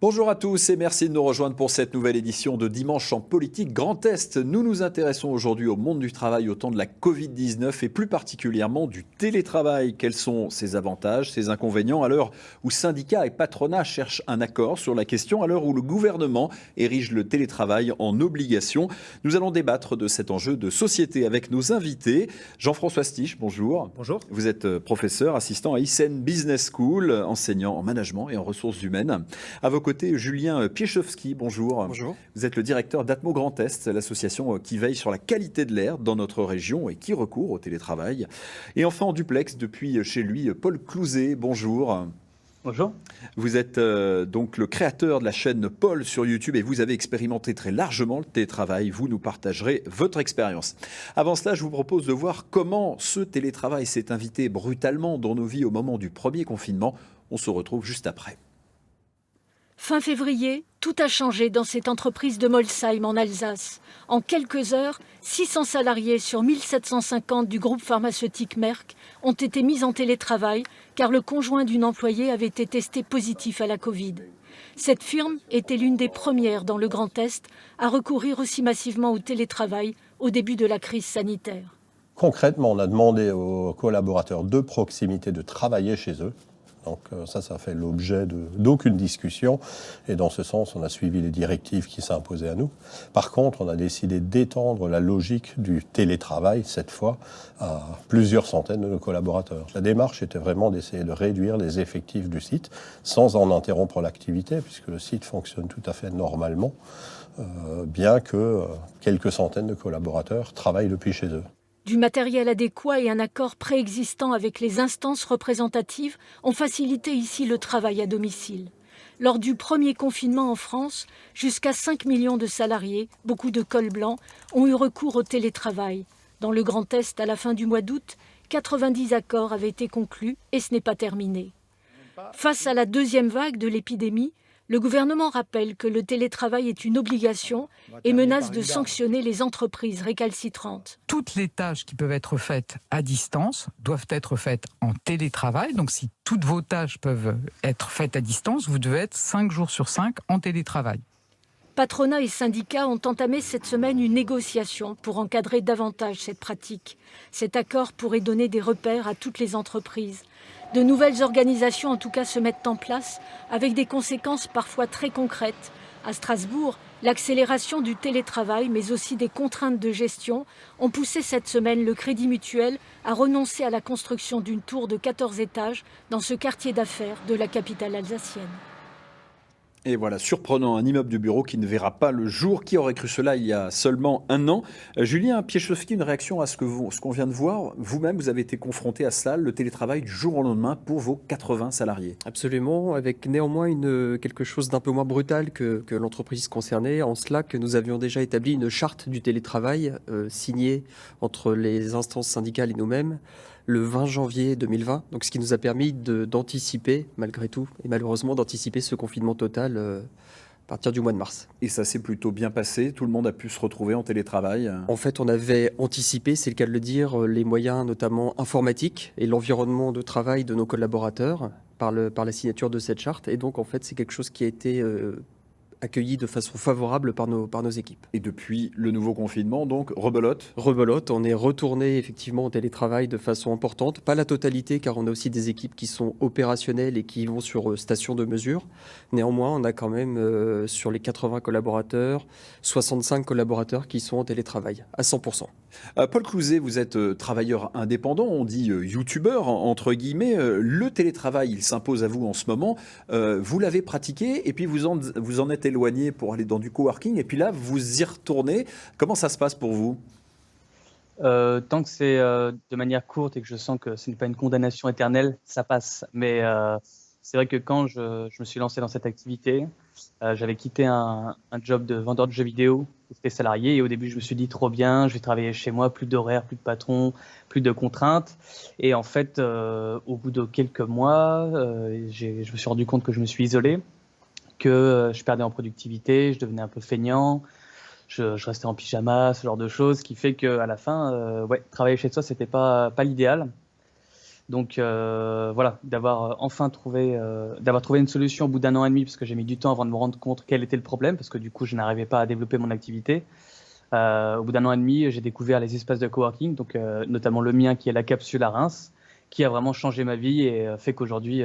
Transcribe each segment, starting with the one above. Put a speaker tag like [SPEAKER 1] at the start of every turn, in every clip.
[SPEAKER 1] Bonjour à tous et merci de nous rejoindre pour cette nouvelle édition de Dimanche en politique Grand Est. Nous nous intéressons aujourd'hui au monde du travail au temps de la Covid-19 et plus particulièrement du télétravail. Quels sont ses avantages, ses inconvénients à l'heure où syndicats et patronat cherchent un accord sur la question, à l'heure où le gouvernement érige le télétravail en obligation. Nous allons débattre de cet enjeu de société avec nos invités. Jean-François Stich, bonjour.
[SPEAKER 2] Bonjour.
[SPEAKER 1] Vous êtes professeur, assistant à ICN Business School, enseignant en management et en ressources humaines. À vos côté, Julien Piechowski, bonjour.
[SPEAKER 2] Bonjour.
[SPEAKER 1] Vous êtes le directeur d'Atmo Grand Est, l'association qui veille sur la qualité de l'air dans notre région et qui recourt au télétravail. Et enfin en duplex, depuis chez lui, Paul Clouzet, bonjour.
[SPEAKER 3] Bonjour.
[SPEAKER 1] Vous êtes donc le créateur de la chaîne Paul sur YouTube et vous avez expérimenté très largement le télétravail. Vous nous partagerez votre expérience. Avant cela, je vous propose de voir comment ce télétravail s'est invité brutalement dans nos vies au moment du premier confinement. On se retrouve juste après.
[SPEAKER 4] Fin février, tout a changé dans cette entreprise de Molsheim en Alsace. En quelques heures, 600 salariés sur 1750 du groupe pharmaceutique Merck ont été mis en télétravail car le conjoint d'une employée avait été testé positif à la Covid. Cette firme était l'une des premières dans le Grand Est à recourir aussi massivement au télétravail au début de la crise sanitaire.
[SPEAKER 5] Concrètement, on a demandé aux collaborateurs de proximité de travailler chez eux. Donc ça fait l'objet d'aucune discussion. Et dans ce sens, on a suivi les directives qui s'imposaient à nous. Par contre, on a décidé d'étendre la logique du télétravail, cette fois, à plusieurs centaines de nos collaborateurs. La démarche était vraiment d'essayer de réduire les effectifs du site sans en interrompre l'activité, puisque le site fonctionne tout à fait normalement, bien que quelques centaines de collaborateurs travaillent depuis chez eux.
[SPEAKER 4] Du matériel adéquat et un accord préexistant avec les instances représentatives ont facilité ici le travail à domicile. Lors du premier confinement en France, jusqu'à 5 millions de salariés, beaucoup de cols blancs, ont eu recours au télétravail. Dans le Grand Est, à la fin du mois d'août, 90 accords avaient été conclus et ce n'est pas terminé. Face à la deuxième vague de l'épidémie, le gouvernement rappelle que le télétravail est une obligation et menace de sanctionner les entreprises récalcitrantes.
[SPEAKER 6] Toutes les tâches qui peuvent être faites à distance doivent être faites en télétravail. Donc si toutes vos tâches peuvent être faites à distance, vous devez être 5 jours sur 5 en télétravail.
[SPEAKER 4] Patronat et syndicats ont entamé cette semaine une négociation pour encadrer davantage cette pratique. Cet accord pourrait donner des repères à toutes les entreprises. De nouvelles organisations, en tout cas, se mettent en place avec des conséquences parfois très concrètes. À Strasbourg, l'accélération du télétravail, mais aussi des contraintes de gestion, ont poussé cette semaine le Crédit Mutuel à renoncer à la construction d'une tour de 14 étages dans ce quartier d'affaires de la capitale alsacienne.
[SPEAKER 1] Et voilà, surprenant, un immeuble de bureau qui ne verra pas le jour. Qui aurait cru cela il y a seulement un an? Julien Piechowski, une réaction à ce qu'on vient de voir. Vous-même, vous avez été confronté à cela, le télétravail du jour au lendemain pour vos 80 salariés.
[SPEAKER 2] Absolument, avec néanmoins quelque chose d'un peu moins brutal que l'entreprise concernée, en cela que nous avions déjà établi une charte du télétravail signée entre les instances syndicales et nous-mêmes le 20 janvier 2020, donc ce qui nous a permis d'anticiper, malgré tout, et malheureusement d'anticiper ce confinement total à partir du mois de mars.
[SPEAKER 1] Et ça s'est plutôt bien passé, tout le monde a pu se retrouver en télétravail.
[SPEAKER 2] En fait, on avait anticipé, c'est le cas de le dire, les moyens notamment informatiques et l'environnement de travail de nos collaborateurs par la signature de cette charte, et donc en fait c'est quelque chose qui a été accueillis de façon favorable par nos équipes.
[SPEAKER 1] Et depuis le nouveau confinement, donc, rebelote.
[SPEAKER 2] Rebelote, on est retourné effectivement au télétravail de façon importante, pas la totalité car on a aussi des équipes qui sont opérationnelles et qui vont sur station de mesure. Néanmoins, on a quand même sur les 80 collaborateurs, 65 collaborateurs qui sont en télétravail à 100%.
[SPEAKER 1] Paul Clouzet, vous êtes travailleur indépendant, on dit youtubeur entre guillemets. Le télétravail, il s'impose à vous en ce moment. Vous l'avez pratiqué et puis vous en êtes éloigné pour aller dans du coworking et puis là, vous y retournez. Comment ça se passe pour vous ?
[SPEAKER 3] Tant que c'est de manière courte et que je sens que ce n'est pas une condamnation éternelle, ça passe. Mais c'est vrai que quand je me suis lancé dans cette activité, j'avais quitté un job de vendeur de jeux vidéo, j'étais salarié et au début je me suis dit trop bien, je vais travailler chez moi, plus d'horaires, plus de patron, plus de contraintes. Et en fait, au bout de quelques mois, je me suis rendu compte que je me suis isolé, que je perdais en productivité, je devenais un peu feignant, je restais en pyjama, ce genre de choses, qui fait qu'à la fin, travailler chez soi, c'était pas l'idéal. Donc voilà, d'avoir trouvé une solution au bout d'1 an et demi, parce que j'ai mis du temps avant de me rendre compte quel était le problème, parce que du coup je n'arrivais pas à développer mon activité. Au bout d'1 an et demi, j'ai découvert les espaces de coworking, donc notamment le mien qui est la Capsule à Reims, qui a vraiment changé ma vie et fait qu'aujourd'hui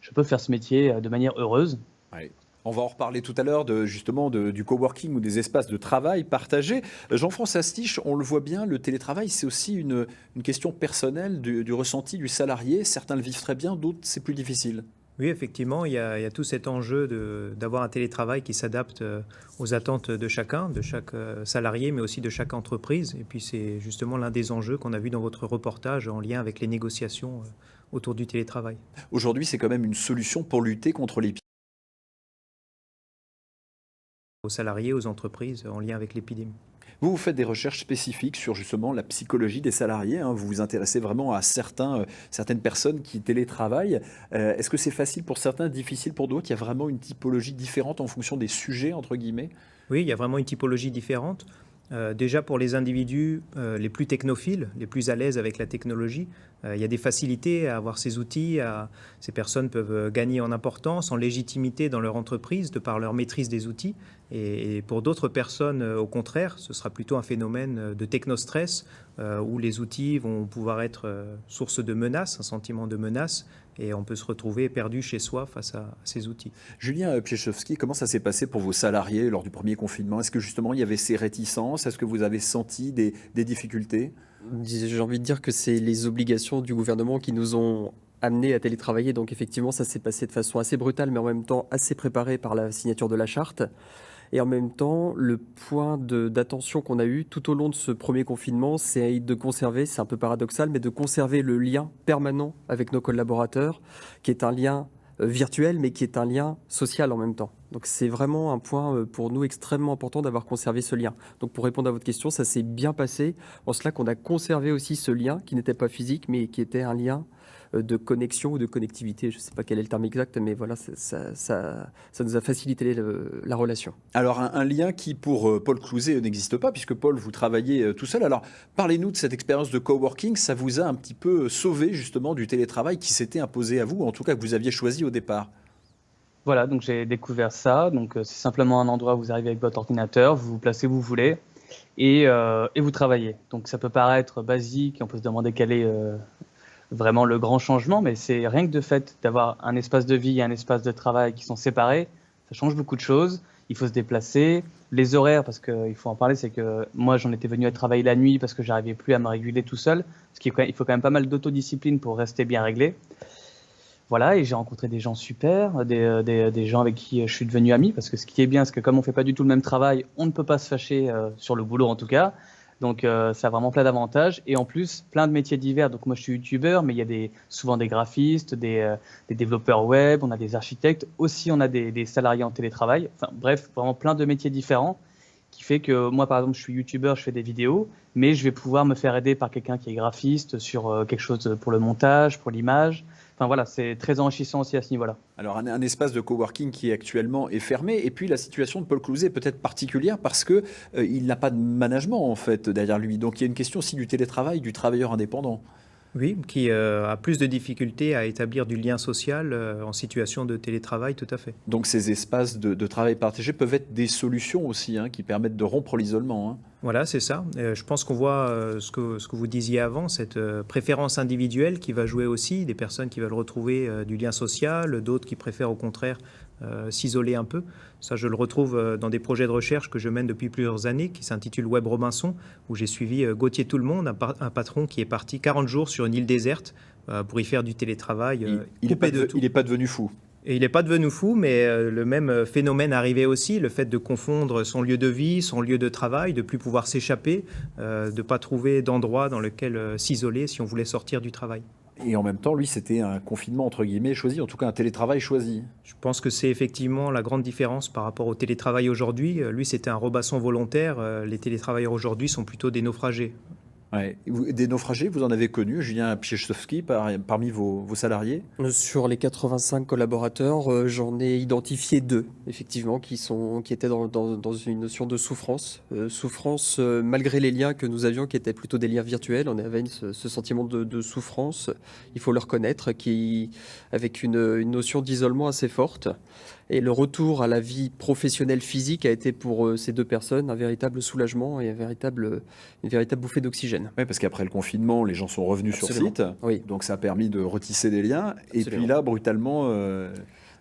[SPEAKER 3] je peux faire ce métier de manière heureuse.
[SPEAKER 1] Ouais. On va en reparler tout à l'heure justement du coworking ou des espaces de travail partagés. Jean-François Astiche, on le voit bien, le télétravail, c'est aussi une question personnelle du ressenti du salarié. Certains le vivent très bien, d'autres, c'est plus difficile.
[SPEAKER 7] Oui, effectivement, il y a tout cet enjeu d'avoir un télétravail qui s'adapte aux attentes de chacun, de chaque salarié, mais aussi de chaque entreprise. Et puis c'est justement l'un des enjeux qu'on a vu dans votre reportage en lien avec les négociations autour du télétravail.
[SPEAKER 1] Aujourd'hui, c'est quand même une solution pour lutter contre les
[SPEAKER 7] Aux salariés, aux entreprises, en lien avec l'épidémie.
[SPEAKER 1] Vous faites des recherches spécifiques sur justement la psychologie des salariés. Vous vous intéressez vraiment à certaines personnes qui télétravaillent. Est-ce que c'est facile pour certains, difficile pour d'autres? Il y a vraiment une typologie différente en fonction des sujets, entre guillemets?
[SPEAKER 7] Oui, il y a vraiment une typologie différente. Déjà pour les individus les plus technophiles, les plus à l'aise avec la technologie, il y a des facilités à avoir ces outils. Ces personnes peuvent gagner en importance, en légitimité dans leur entreprise de par leur maîtrise des outils. Et pour d'autres personnes, au contraire, ce sera plutôt un phénomène de technostress où les outils vont pouvoir être source de menace, un sentiment de menace, et on peut se retrouver perdu chez soi face à ces outils.
[SPEAKER 1] Julien Piechowski, comment ça s'est passé pour vos salariés lors du premier confinement? Est-ce que justement il y avait ces réticences? Est-ce que vous avez senti des difficultés?
[SPEAKER 2] J'ai envie de dire que c'est les obligations du gouvernement qui nous ont amenés à télétravailler. Donc effectivement, ça s'est passé de façon assez brutale, mais en même temps assez préparé par la signature de la charte. Et en même temps, le point d'attention qu'on a eu tout au long de ce premier confinement, c'est de conserver, c'est un peu paradoxal, mais de conserver le lien permanent avec nos collaborateurs, qui est un lien virtuel, mais qui est un lien social en même temps. Donc c'est vraiment un point pour nous extrêmement important d'avoir conservé ce lien. Donc pour répondre à votre question, ça s'est bien passé, en cela qu'on a conservé aussi ce lien qui n'était pas physique, mais qui était un lien de connexion ou de connectivité, je ne sais pas quel est le terme exact, mais voilà, ça nous a facilité la relation.
[SPEAKER 1] Alors un lien qui pour Paul Clouzet n'existe pas, puisque Paul, vous travaillez tout seul. Alors parlez-nous de cette expérience de coworking, ça vous a un petit peu sauvé justement du télétravail qui s'était imposé à vous, en tout cas que vous aviez choisi au départ.
[SPEAKER 3] Voilà, donc j'ai découvert ça. Donc c'est simplement un endroit où vous arrivez avec votre ordinateur, vous vous placez où vous voulez et vous travaillez. Donc ça peut paraître basique, on peut se demander quel est vraiment le grand changement, mais c'est rien que de fait d'avoir un espace de vie et un espace de travail qui sont séparés, ça change beaucoup de choses. Il faut se déplacer, les horaires, parce qu'il faut en parler, c'est que moi j'en étais venu à travailler la nuit parce que j'arrivais plus à me réguler tout seul, il faut quand même pas mal d'autodiscipline pour rester bien réglé. Voilà, et j'ai rencontré des gens super, des gens avec qui je suis devenu ami, parce que ce qui est bien, c'est que comme on fait pas du tout le même travail, on ne peut pas se fâcher sur le boulot en tout cas. Donc ça a vraiment plein d'avantages et en plus plein de métiers divers. Donc moi je suis youtubeur, mais il y a souvent des graphistes, des développeurs web, on a des architectes, aussi on a des salariés en télétravail. Enfin bref, vraiment plein de métiers différents qui fait que moi par exemple je suis youtubeur, je fais des vidéos, mais je vais pouvoir me faire aider par quelqu'un qui est graphiste sur quelque chose pour le montage, pour l'image. Enfin voilà, c'est très enrichissant aussi à ce niveau-là.
[SPEAKER 1] Alors un espace de coworking qui actuellement est fermé, et puis la situation de Paul Clouzet est peut-être particulière parce que il n'a pas de management en fait derrière lui. Donc il y a une question aussi du télétravail, du travailleur indépendant.
[SPEAKER 7] Oui, qui a plus de difficultés à établir du lien social en situation de télétravail, tout à fait.
[SPEAKER 1] Donc ces espaces de travail partagé peuvent être des solutions aussi qui permettent de rompre l'isolement.
[SPEAKER 7] Voilà, c'est ça. Je pense qu'on voit ce que vous disiez avant, cette préférence individuelle qui va jouer aussi, des personnes qui veulent retrouver du lien social, d'autres qui préfèrent au contraire s'isoler un peu. Ça, je le retrouve dans des projets de recherche que je mène depuis plusieurs années, qui s'intitule Web Robinson, où j'ai suivi Gauthier Tout-le-Monde, un patron qui est parti 40 jours sur une île déserte pour y faire du télétravail.
[SPEAKER 1] Il n'est pas devenu fou.
[SPEAKER 7] Et il n'est pas devenu fou, mais le même phénomène arrivait aussi, le fait de confondre son lieu de vie, son lieu de travail, de ne plus pouvoir s'échapper, de ne pas trouver d'endroit dans lequel s'isoler si on voulait sortir du travail.
[SPEAKER 1] Et en même temps, lui, c'était un confinement entre guillemets choisi, en tout cas un télétravail choisi.
[SPEAKER 7] Je pense que c'est effectivement la grande différence par rapport au télétravail aujourd'hui. Lui, c'était un Robinson volontaire. Les télétravailleurs aujourd'hui sont plutôt des naufragés.
[SPEAKER 1] Ouais. Des naufragés, vous en avez connu, Julien Piechowski, parmi vos salariés?
[SPEAKER 2] Sur les 85 collaborateurs, j'en ai identifié 2, effectivement, qui étaient dans une notion de souffrance. Souffrance, malgré les liens que nous avions, qui étaient plutôt des liens virtuels. On avait ce sentiment de souffrance, il faut le reconnaître, avec une notion d'isolement assez forte. Et le retour à la vie professionnelle physique a été pour ces 2 personnes un véritable soulagement et une véritable bouffée d'oxygène.
[SPEAKER 1] Oui, parce qu'après le confinement, les gens sont revenus
[SPEAKER 2] Absolument.
[SPEAKER 1] sur site,
[SPEAKER 2] Oui.
[SPEAKER 1] donc ça a permis de retisser des liens. Et
[SPEAKER 2] Absolument.
[SPEAKER 1] puis là, brutalement,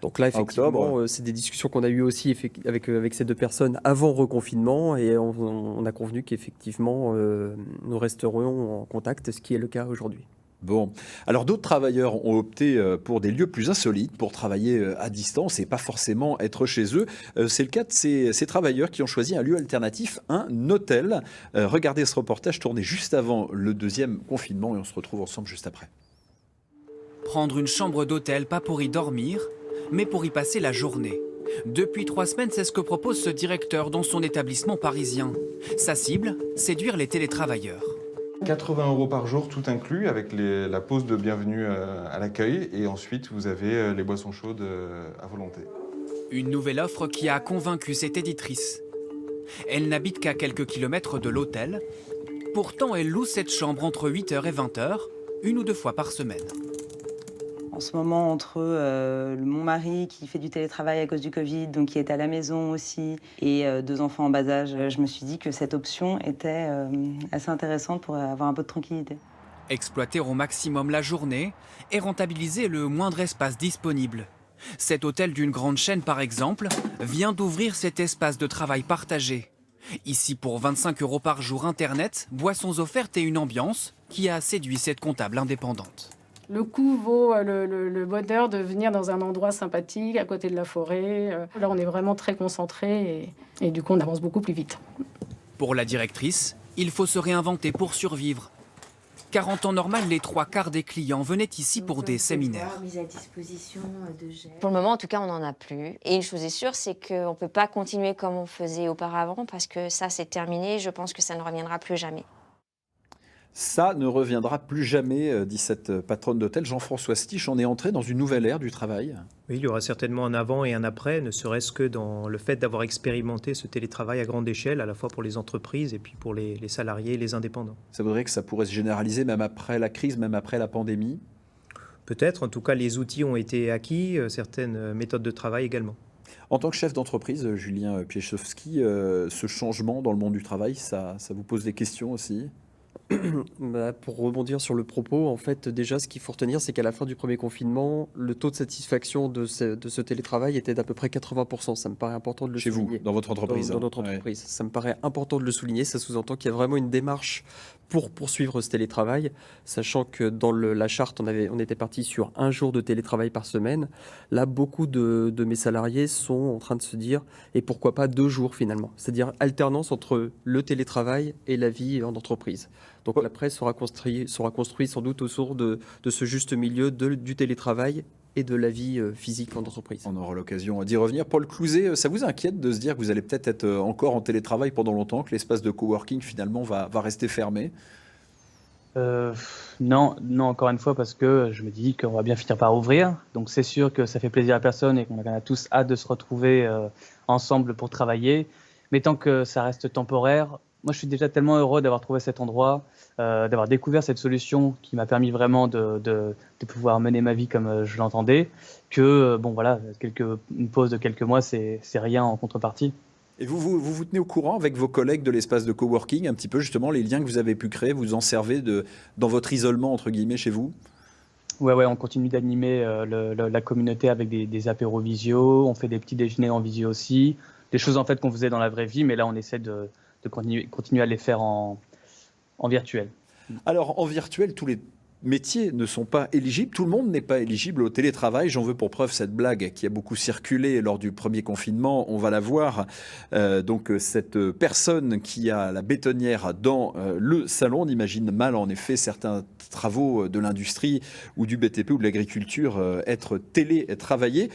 [SPEAKER 2] Donc là, effectivement,
[SPEAKER 1] octobre.
[SPEAKER 2] c'est des discussions qu'on a eues aussi avec ces 2 personnes avant reconfinement, et on a convenu qu'effectivement, nous resterons en contact, ce qui est le cas aujourd'hui.
[SPEAKER 1] Bon, alors d'autres travailleurs ont opté pour des lieux plus insolites, pour travailler à distance et pas forcément être chez eux. C'est le cas de ces travailleurs qui ont choisi un lieu alternatif, un hôtel. Regardez ce reportage tourné juste avant le 2e confinement et on se retrouve ensemble juste après.
[SPEAKER 8] Prendre une chambre d'hôtel, pas pour y dormir, mais pour y passer la journée. Depuis 3 semaines, c'est ce que propose ce directeur dans son établissement parisien. Sa cible, séduire les télétravailleurs.
[SPEAKER 9] 80 € par jour, tout inclus, avec la pause de bienvenue à l'accueil. Et ensuite, vous avez les boissons chaudes à volonté.
[SPEAKER 8] Une nouvelle offre qui a convaincu cette éditrice. Elle n'habite qu'à quelques kilomètres de l'hôtel. Pourtant, elle loue cette chambre entre 8h et 20h, 1 ou 2 fois par semaine.
[SPEAKER 10] En ce moment, entre mon mari qui fait du télétravail à cause du Covid, donc qui est à la maison aussi, et 2 enfants en bas âge, je me suis dit que cette option était assez intéressante pour avoir un peu de tranquillité.
[SPEAKER 8] Exploiter au maximum la journée et rentabiliser le moindre espace disponible. Cet hôtel d'une grande chaîne, par exemple, vient d'ouvrir cet espace de travail partagé. Ici, pour 25 € par jour, Internet, boissons offertes et une ambiance qui a séduit cette comptable indépendante.
[SPEAKER 11] Le coût vaut le bonheur de venir dans un endroit sympathique, à côté de la forêt. Là, on est vraiment très concentré et du coup, on avance beaucoup plus vite.
[SPEAKER 8] Pour la directrice, il faut se réinventer pour survivre. Car en temps normal, les 3/4 des clients venaient ici pour des séminaires.
[SPEAKER 12] Mise à disposition de gel.
[SPEAKER 13] Pour le moment, en tout cas, on n'en a plus. Et une chose est sûre, c'est qu'on ne peut pas continuer comme on faisait auparavant parce que ça, c'est terminé. Je pense que ça ne reviendra plus jamais.
[SPEAKER 1] Ça ne reviendra plus jamais, dit cette patronne d'hôtel. Jean-François Stich, on est entré dans une nouvelle ère du travail.
[SPEAKER 7] Oui, il y aura certainement un avant et un après, ne serait-ce que dans le fait d'avoir expérimenté ce télétravail à grande échelle, à la fois pour les entreprises et puis pour les salariés et les indépendants.
[SPEAKER 1] Ça voudrait que ça pourrait se généraliser même après la crise, même après la pandémie?
[SPEAKER 7] Peut-être, en tout cas, les outils ont été acquis, certaines méthodes de travail également.
[SPEAKER 1] En tant que chef d'entreprise, Julien Piechowski, ce changement dans le monde du travail, ça vous pose des questions aussi?
[SPEAKER 2] Pour rebondir sur le propos, en fait, déjà, ce qu'il faut retenir, c'est qu'à la fin du premier confinement, le taux de satisfaction de ce télétravail était d'à peu près 80%. Ça me paraît important de le souligner.
[SPEAKER 1] Chez vous, dans votre entreprise?
[SPEAKER 2] Dans notre entreprise. Ouais. Ça me paraît important de le souligner. Ça sous-entend qu'il y a vraiment une démarche pour poursuivre ce télétravail, sachant que dans la charte, on était parti sur 1 jour de télétravail par semaine. Là, beaucoup de mes salariés sont en train de se dire, et pourquoi pas 2 jours finalement, c'est-à-dire alternance entre le télétravail et la vie en entreprise. Donc l'après sera construit sans doute autour de ce juste milieu du télétravail et de la vie physique en entreprise.
[SPEAKER 1] On aura l'occasion d'y revenir. Paul Clouzet, ça vous inquiète de se dire que vous allez peut-être être encore en télétravail pendant longtemps, que l'espace de coworking finalement va rester fermé?
[SPEAKER 3] Non, encore une fois, parce que je me dis qu'on va bien finir par ouvrir. Donc c'est sûr que ça fait plaisir à personne et qu'on a tous hâte de se retrouver ensemble pour travailler. Mais tant que ça reste temporaire, moi je suis déjà tellement heureux d'avoir trouvé cet endroit, d'avoir découvert cette solution qui m'a permis vraiment de pouvoir mener ma vie comme je l'entendais, que bon voilà, une pause de quelques mois, c'est rien en contrepartie.
[SPEAKER 1] Et vous tenez au courant avec vos collègues de l'espace de coworking, un petit peu justement les liens que vous avez pu créer, vous en servez dans votre isolement entre guillemets chez vous?
[SPEAKER 3] Ouais, on continue d'animer la communauté avec des apéros visio, on fait des petits déjeuners en visio aussi, des choses en fait qu'on faisait dans la vraie vie, mais là on essaie de continuer à les faire en virtuel.
[SPEAKER 1] Alors en virtuel, tous les métiers ne sont pas éligibles, tout le monde n'est pas éligible au télétravail. J'en veux pour preuve cette blague qui a beaucoup circulé lors du premier confinement, on va la voir. Donc cette personne qui a la bétonnière dans le salon, on imagine mal en effet certains travaux de l'industrie ou du BTP ou de l'agriculture être télétravaillés.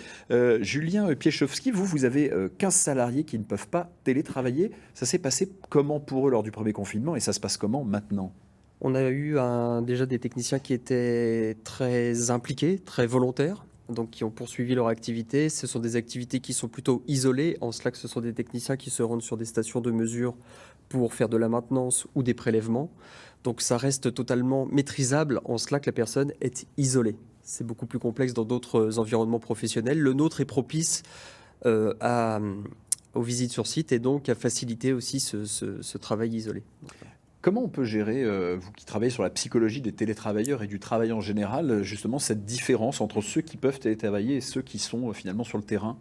[SPEAKER 1] Julien Piechowski, vous avez 15 salariés qui ne peuvent pas télétravailler. Ça s'est passé comment pour eux lors du premier confinement et ça se passe comment maintenant?
[SPEAKER 2] On a eu déjà des techniciens qui étaient très impliqués, très volontaires, donc qui ont poursuivi leur activité. Ce sont des activités qui sont plutôt isolées, en cela que ce sont des techniciens qui se rendent sur des stations de mesure pour faire de la maintenance ou des prélèvements. Donc ça reste totalement maîtrisable, en cela que la personne est isolée. C'est beaucoup plus complexe dans d'autres environnements professionnels. Le nôtre est propice aux visites sur site et donc à faciliter aussi ce travail isolé.
[SPEAKER 1] Comment on peut gérer, vous qui travaillez sur la psychologie des télétravailleurs et du travail en général, justement cette différence entre ceux qui peuvent télétravailler et ceux qui sont finalement sur le terrain?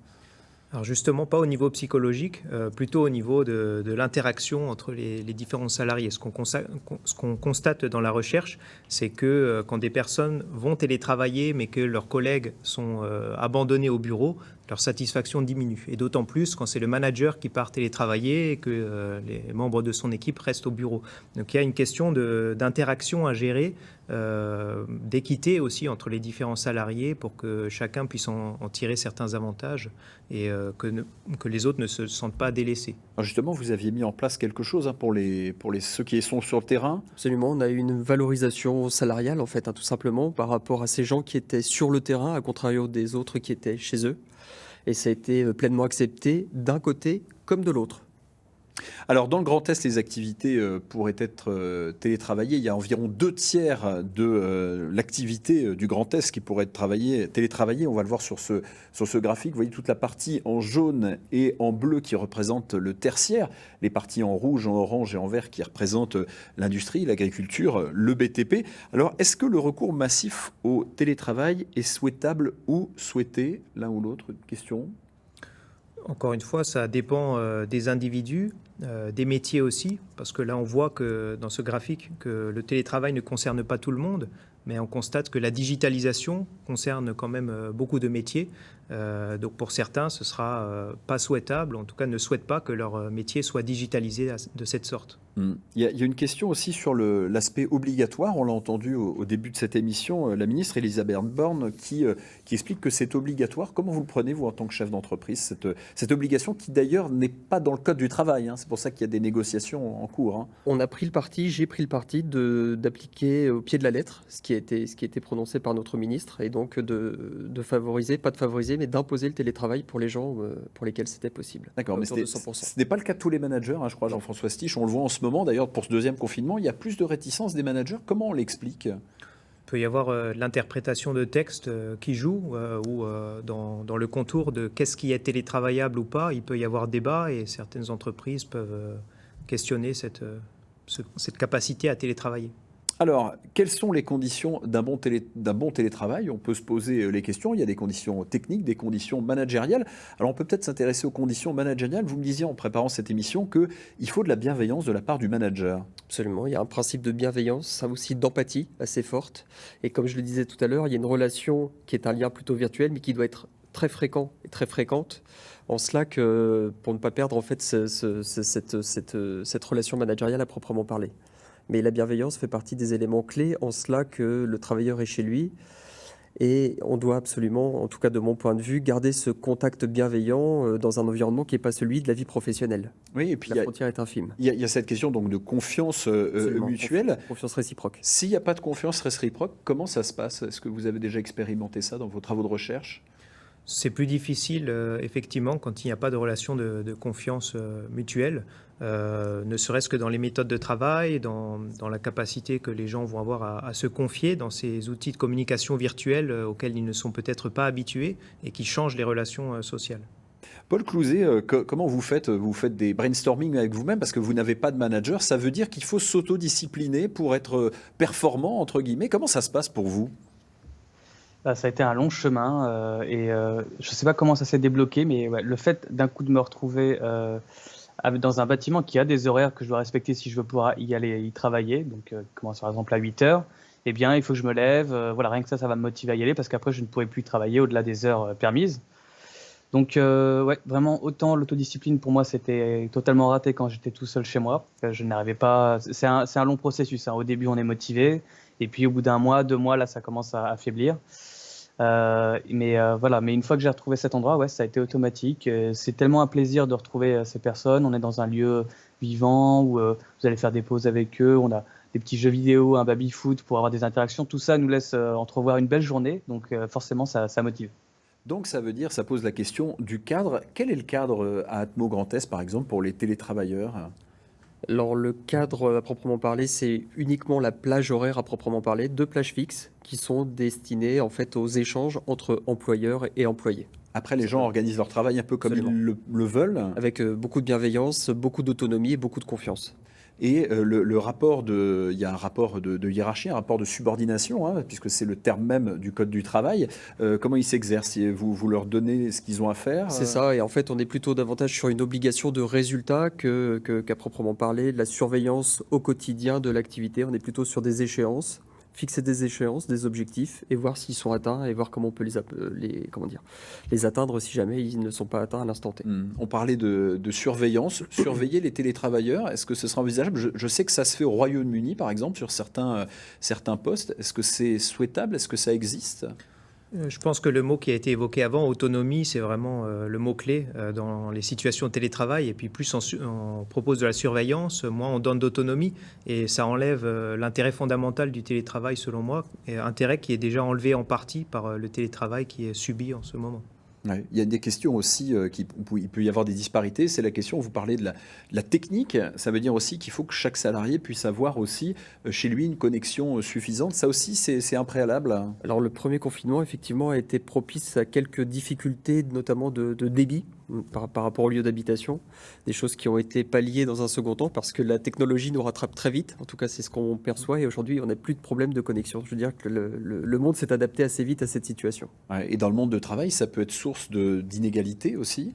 [SPEAKER 7] Alors justement, pas au niveau psychologique, plutôt au niveau de l'interaction entre les différents salariés. Ce qu'on constate dans la recherche, c'est que quand des personnes vont télétravailler, mais que leurs collègues sont abandonnés au bureau, leur satisfaction diminue. Et d'autant plus quand c'est le manager qui part télétravailler et que les membres de son équipe restent au bureau. Donc il y a une question d'interaction à gérer, d'équité aussi entre les différents salariés pour que chacun puisse en tirer certains avantages et que les autres ne se sentent pas délaissés.
[SPEAKER 1] Alors justement, vous aviez mis en place quelque chose pour ceux qui sont sur le terrain?
[SPEAKER 2] Absolument, on a eu une valorisation salariale en fait, tout simplement, par rapport à ces gens qui étaient sur le terrain, à contrario des autres qui étaient chez eux. Et ça a été pleinement accepté d'un côté comme de l'autre.
[SPEAKER 1] Alors, dans le Grand Est, les activités pourraient être télétravaillées. Il y a environ 2/3 de l'activité du Grand Est qui pourrait être télétravaillée. On va le voir sur ce graphique. Vous voyez toute la partie en jaune et en bleu qui représente le tertiaire, les parties en rouge, en orange et en vert qui représentent l'industrie, l'agriculture, le BTP. Alors, est-ce que le recours massif au télétravail est souhaitable ou souhaité, l'un ou l'autre? Question.
[SPEAKER 7] Encore une fois, ça dépend des individus, des métiers aussi, parce que là, on voit que dans ce graphique, que le télétravail ne concerne pas tout le monde, mais on constate que la digitalisation concerne quand même beaucoup de métiers. Donc pour certains, ce ne sera pas souhaitable, en tout cas ne souhaitent pas que leur métier soit digitalisé de cette sorte.
[SPEAKER 1] Il y a une question aussi sur l'aspect obligatoire. On l'a entendu au début de cette émission, la ministre Elisabeth Borne qui explique que c'est obligatoire. Comment vous le prenez, vous, en tant que chef d'entreprise, cette obligation qui d'ailleurs n'est pas dans le Code du travail, hein. C'est pour ça qu'il y a des négociations en cours, hein.
[SPEAKER 2] On a pris le parti, j'ai pris le parti d'appliquer au pied de la lettre ce qui a été prononcé par notre ministre et donc de favoriser, pas de favoriser, mais d'imposer le télétravail pour les gens pour lesquels c'était possible.
[SPEAKER 1] D'accord, mais
[SPEAKER 2] ce
[SPEAKER 1] n'est pas le cas de tous les managers, hein, je crois, Jean-François Stich. On le voit en ce moment, d'ailleurs, pour ce deuxième confinement, il y a plus de réticence des managers. Comment on l'explique?
[SPEAKER 7] Il peut y avoir l'interprétation de textes qui joue ou dans le contour de qu'est-ce qui est télétravaillable ou pas, il peut y avoir débat et certaines entreprises peuvent questionner cette capacité à télétravailler.
[SPEAKER 1] Alors, quelles sont les conditions d'un bon télétravail? On peut se poser les questions. Il y a des conditions techniques, des conditions managériales. Alors, on peut peut-être s'intéresser aux conditions managériales. Vous me disiez en préparant cette émission qu'il faut de la bienveillance de la part du manager.
[SPEAKER 2] Absolument. Il y a un principe de bienveillance, ça aussi d'empathie assez forte. Et comme je le disais tout à l'heure, il y a une relation qui est un lien plutôt virtuel, mais qui doit être très fréquent et très fréquente. En cela que, pour ne pas perdre en fait cette relation managériale à proprement parler. Mais la bienveillance fait partie des éléments clés en cela que le travailleur est chez lui. Et on doit absolument, en tout cas de mon point de vue, garder ce contact bienveillant dans un environnement qui n'est pas celui de la vie professionnelle.
[SPEAKER 1] Oui, et puis
[SPEAKER 2] la frontière est infime.
[SPEAKER 1] Il y a cette question donc de confiance mutuelle.
[SPEAKER 2] Confiance réciproque.
[SPEAKER 1] S'il n'y a pas de confiance réciproque, comment ça se passe? Est-ce que vous avez déjà expérimenté ça dans vos travaux de recherche?
[SPEAKER 7] C'est plus difficile, effectivement, quand il n'y a pas de relation de confiance mutuelle, ne serait-ce que dans les méthodes de travail, dans la capacité que les gens vont avoir à se confier dans ces outils de communication virtuelle auxquels ils ne sont peut-être pas habitués et qui changent les relations sociales.
[SPEAKER 1] Paul Clouzet, comment vous faites? Vous faites des brainstorming avec vous-même parce que vous n'avez pas de manager. Ça veut dire qu'il faut s'autodiscipliner pour être performant, entre guillemets. Comment ça se passe pour vous?
[SPEAKER 3] Ça a été un long chemin et je ne sais pas comment ça s'est débloqué, mais ouais, le fait d'un coup de me retrouver dans un bâtiment qui a des horaires que je dois respecter si je veux pouvoir y travailler, donc commence par exemple à 8 heures, eh bien il faut que je me lève, voilà, rien que ça va me motiver à y aller parce qu'après je ne pourrai plus travailler au-delà des heures permises. Donc ouais, vraiment autant l'autodiscipline pour moi c'était totalement raté quand j'étais tout seul chez moi, je n'arrivais pas, c'est un long processus, hein. Au début on est motivé et puis au bout d'un mois, 2 mois là ça commence à affaiblir. Voilà, mais une fois que j'ai retrouvé cet endroit, ouais, ça a été automatique. C'est tellement un plaisir de retrouver ces personnes. On est dans un lieu vivant où vous allez faire des pauses avec eux. On a des petits jeux vidéo, un baby-foot pour avoir des interactions. Tout ça nous laisse entrevoir une belle journée, donc forcément ça motive.
[SPEAKER 1] Donc ça veut dire, ça pose la question du cadre. Quel est le cadre à Atmo Grand Est, par exemple, pour les télétravailleurs ?
[SPEAKER 2] Alors le cadre à proprement parler, c'est uniquement la plage horaire à proprement parler, 2 plages fixes qui sont destinées en fait aux échanges entre employeurs et employés.
[SPEAKER 1] Après, les gens organisent leur travail un peu comme ils le veulent.
[SPEAKER 2] Avec beaucoup de bienveillance, beaucoup d'autonomie et beaucoup de confiance.
[SPEAKER 1] Et le rapport il y a un rapport de hiérarchie, un rapport de subordination, hein, puisque c'est le terme même du Code du travail. Comment ils s'exercent ? Vous leur donnez ce qu'ils ont à faire ?
[SPEAKER 2] C'est ça, et en fait on est plutôt davantage sur une obligation de résultat qu'à proprement parler de la surveillance au quotidien de l'activité. On est plutôt sur des échéances, fixer des échéances, des objectifs, et voir s'ils sont atteints, et voir comment on peut les atteindre si jamais ils ne sont pas atteints à l'instant T.
[SPEAKER 1] On parlait de surveillance, surveiller les télétravailleurs, est-ce que ce sera envisageable ? Je sais que ça se fait au Royaume-Uni, par exemple, sur certains postes. Est-ce que c'est souhaitable ? Est-ce que ça existe ?
[SPEAKER 7] Je pense que le mot qui a été évoqué avant, autonomie, c'est vraiment le mot-clé dans les situations de télétravail. Et puis plus on propose de la surveillance, moins on donne d'autonomie. Et ça enlève l'intérêt fondamental du télétravail, selon moi. Et intérêt qui est déjà enlevé en partie par le télétravail qui est subi en ce moment.
[SPEAKER 1] Ouais. Il y a des questions aussi, il peut y avoir des disparités. C'est la question, vous parlez de la technique. Ça veut dire aussi qu'il faut que chaque salarié puisse avoir aussi chez lui une connexion suffisante. Ça aussi, c'est un préalable.
[SPEAKER 2] Alors le premier confinement, effectivement, a été propice à quelques difficultés, notamment de débit par rapport au lieu d'habitation. Des choses qui ont été palliées dans un second temps parce que la technologie nous rattrape très vite. En tout cas, c'est ce qu'on perçoit. Et aujourd'hui, on n'a plus de problème de connexion. Je veux dire que le monde s'est adapté assez vite à cette situation.
[SPEAKER 1] Ouais, et dans le monde de travail, ça peut être source d'inégalités aussi ?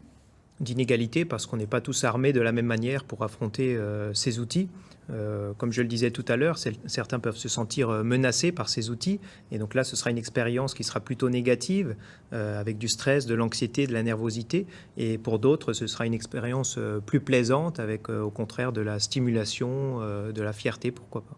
[SPEAKER 7] D'inégalités parce qu'on n'est pas tous armés de la même manière pour affronter ces outils. Comme je le disais tout à l'heure, certains peuvent se sentir menacés par ces outils. Et donc là, ce sera une expérience qui sera plutôt négative, avec du stress, de l'anxiété, de la nervosité. Et pour d'autres, ce sera une expérience plus plaisante, avec au contraire de la stimulation, de la fierté, pourquoi pas.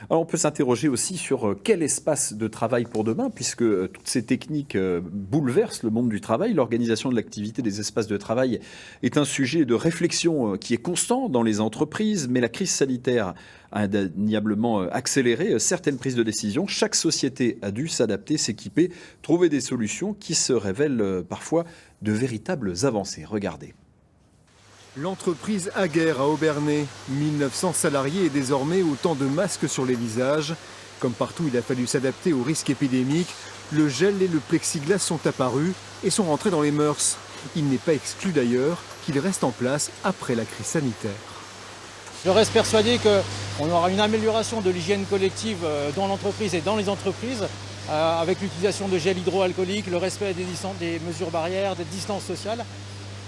[SPEAKER 1] Alors on peut s'interroger aussi sur quel espace de travail pour demain, puisque toutes ces techniques bouleversent le monde du travail. L'organisation de l'activité des espaces de travail est un sujet de réflexion qui est constant dans les entreprises, mais la crise sanitaire a indéniablement accéléré certaines prises de décision. Chaque société a dû s'adapter, s'équiper, trouver des solutions qui se révèlent parfois de véritables avancées. Regardez.
[SPEAKER 14] L'entreprise Aguerre à Aubernais, 1900 salariés et désormais autant de masques sur les visages. Comme partout, il a fallu s'adapter aux risques épidémiques. Le gel et le plexiglas sont apparus et sont rentrés dans les mœurs. Il n'est pas exclu d'ailleurs qu'ils restent en place après la crise sanitaire.
[SPEAKER 15] Je reste persuadé qu'on aura une amélioration de l'hygiène collective dans l'entreprise et dans les entreprises avec l'utilisation de gel hydroalcoolique, le respect des mesures barrières, des distances sociales.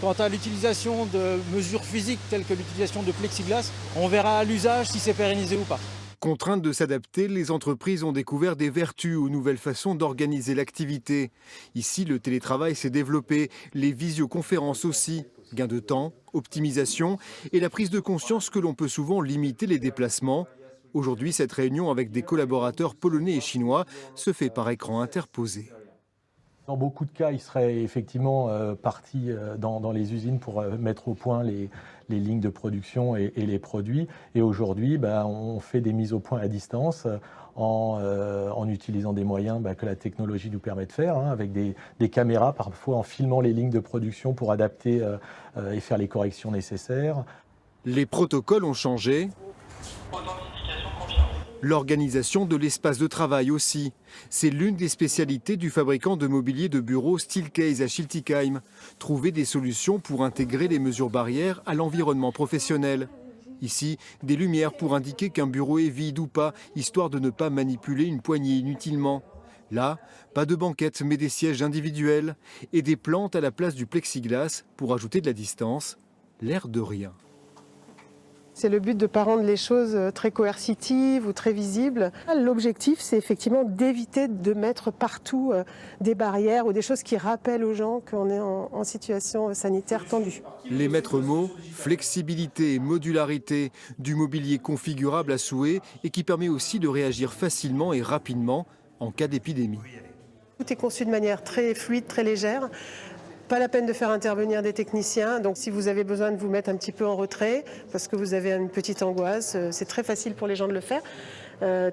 [SPEAKER 15] Quant à l'utilisation de mesures physiques telles que l'utilisation de plexiglas, on verra à l'usage si c'est pérennisé ou pas.
[SPEAKER 14] Contraintes de s'adapter, les entreprises ont découvert des vertus aux nouvelles façons d'organiser l'activité. Ici, le télétravail s'est développé, les visioconférences aussi. Gain de temps, optimisation et la prise de conscience que l'on peut souvent limiter les déplacements. Aujourd'hui, cette réunion avec des collaborateurs polonais et chinois se fait par écran interposé.
[SPEAKER 16] Dans beaucoup de cas, ils seraient effectivement partis dans les usines pour mettre au point les lignes de production et les produits. Et aujourd'hui, on fait des mises au point à distance en utilisant des moyens que la technologie nous permet de faire, avec des caméras, parfois en filmant les lignes de production pour adapter et faire les corrections nécessaires.
[SPEAKER 14] Les protocoles ont changé. L'organisation de l'espace de travail aussi. C'est l'une des spécialités du fabricant de mobilier de bureau Steelcase à Schiltigheim. Trouver des solutions pour intégrer les mesures barrières à l'environnement professionnel. Ici, des lumières pour indiquer qu'un bureau est vide ou pas, histoire de ne pas manipuler une poignée inutilement. Là, pas de banquette mais des sièges individuels et des plantes à la place du plexiglas pour ajouter de la distance. L'air de rien.
[SPEAKER 17] C'est le but de ne pas rendre les choses très coercitives ou très visibles. L'objectif, c'est effectivement d'éviter de mettre partout des barrières ou des choses qui rappellent aux gens qu'on est en situation sanitaire tendue.
[SPEAKER 14] Les maîtres mots, flexibilité et modularité, du mobilier configurable à souhait et qui permet aussi de réagir facilement et rapidement en cas d'épidémie.
[SPEAKER 17] Tout est conçu de manière très fluide, très légère, Pas la peine de faire intervenir des techniciens. Donc si vous avez besoin de vous mettre un petit peu en retrait parce que vous avez une petite angoisse, c'est très facile pour les gens de le faire.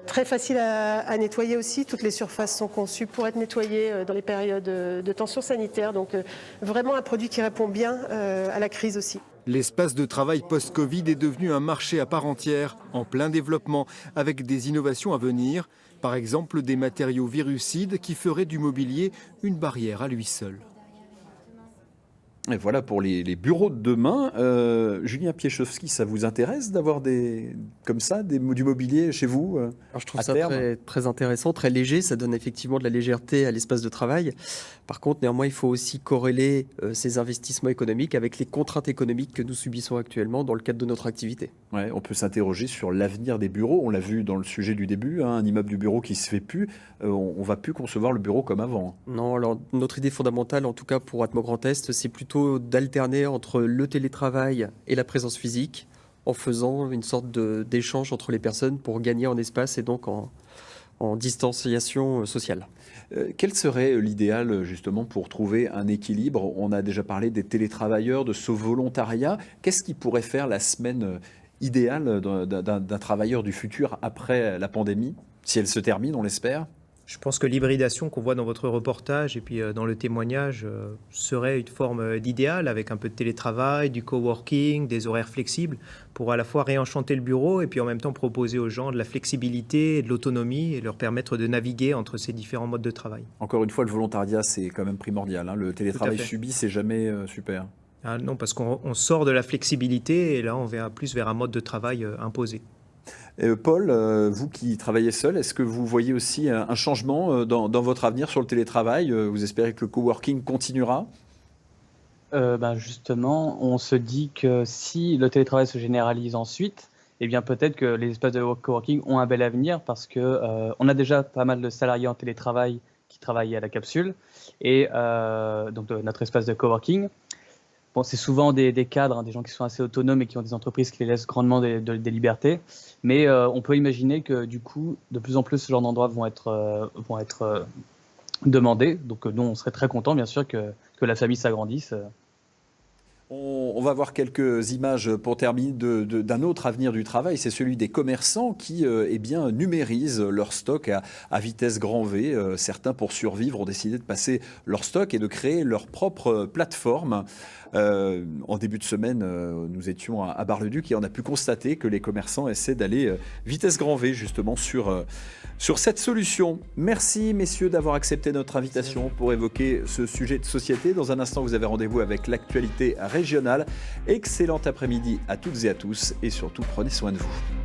[SPEAKER 17] Très facile à nettoyer aussi. Toutes les surfaces sont conçues pour être nettoyées dans les périodes de tension sanitaire. Donc vraiment un produit qui répond bien à la crise aussi.
[SPEAKER 14] L'espace de travail post-Covid est devenu un marché à part entière, en plein développement, avec des innovations à venir. Par exemple, des matériaux virucides qui feraient du mobilier une barrière à lui seul.
[SPEAKER 1] Et voilà pour les bureaux de demain. Julien Piechowski, ça vous intéresse d'avoir comme ça du mobilier chez vous
[SPEAKER 2] Alors, je trouve ça très intéressant, très léger. Ça donne effectivement de la légèreté à l'espace de travail. Par contre, néanmoins, il faut aussi corréler ces investissements économiques avec les contraintes économiques que nous subissons actuellement dans le cadre de notre activité.
[SPEAKER 1] Ouais, on peut s'interroger sur l'avenir des bureaux. On l'a vu dans le sujet du début, un immeuble du bureau qui ne se fait plus. On ne va plus concevoir le bureau comme avant.
[SPEAKER 2] Non, alors notre idée fondamentale, en tout cas pour Atmo Grand Est, c'est plutôt d'alterner entre le télétravail et la présence physique en faisant une sorte d'échange entre les personnes pour gagner en espace et donc en distanciation sociale.
[SPEAKER 1] Quel serait l'idéal justement pour trouver un équilibre? On a déjà parlé des télétravailleurs, de ce volontariat. Qu'est-ce qui pourrait faire la semaine idéale d'un travailleur du futur après la pandémie, si elle se termine, on l'espère?
[SPEAKER 7] Je pense que l'hybridation qu'on voit dans votre reportage et puis dans le témoignage serait une forme d'idéal avec un peu de télétravail, du coworking, des horaires flexibles pour à la fois réenchanter le bureau et puis en même temps proposer aux gens de la flexibilité et de l'autonomie et leur permettre de naviguer entre ces différents modes de travail.
[SPEAKER 1] Encore une fois, le volontariat, c'est quand même primordial. Le télétravail subi, c'est jamais super.
[SPEAKER 7] Ah non, parce qu'on sort de la flexibilité et là, on va plus vers un mode de travail imposé.
[SPEAKER 1] Paul, vous qui travaillez seul, est-ce que vous voyez aussi un changement dans votre avenir sur le télétravail? Vous espérez que le coworking continuera?
[SPEAKER 3] Justement, on se dit que si le télétravail se généralise ensuite, eh bien peut-être que les espaces de coworking ont un bel avenir parce que on a déjà pas mal de salariés en télétravail qui travaillent à la capsule et donc notre espace de coworking. Bon, c'est souvent des cadres, des gens qui sont assez autonomes et qui ont des entreprises qui les laissent grandement des libertés. Mais on peut imaginer que du coup, de plus en plus, ce genre d'endroits vont être demandés. Donc nous, on serait très contents, bien sûr, que la famille s'agrandisse.
[SPEAKER 1] On va voir quelques images pour terminer d'un autre avenir du travail, c'est celui des commerçants qui numérisent leur stock à vitesse grand V. Certains, pour survivre, ont décidé de passer leur stock et de créer leur propre plateforme. En début de semaine, nous étions à Bar-le-Duc et on a pu constater que les commerçants essaient d'aller vitesse grand V justement sur cette solution. Merci messieurs d'avoir accepté notre invitation pour évoquer ce sujet de société. Dans un instant, vous avez rendez-vous avec l'actualité régionale. Excellent après-midi à toutes et à tous et surtout prenez soin de vous.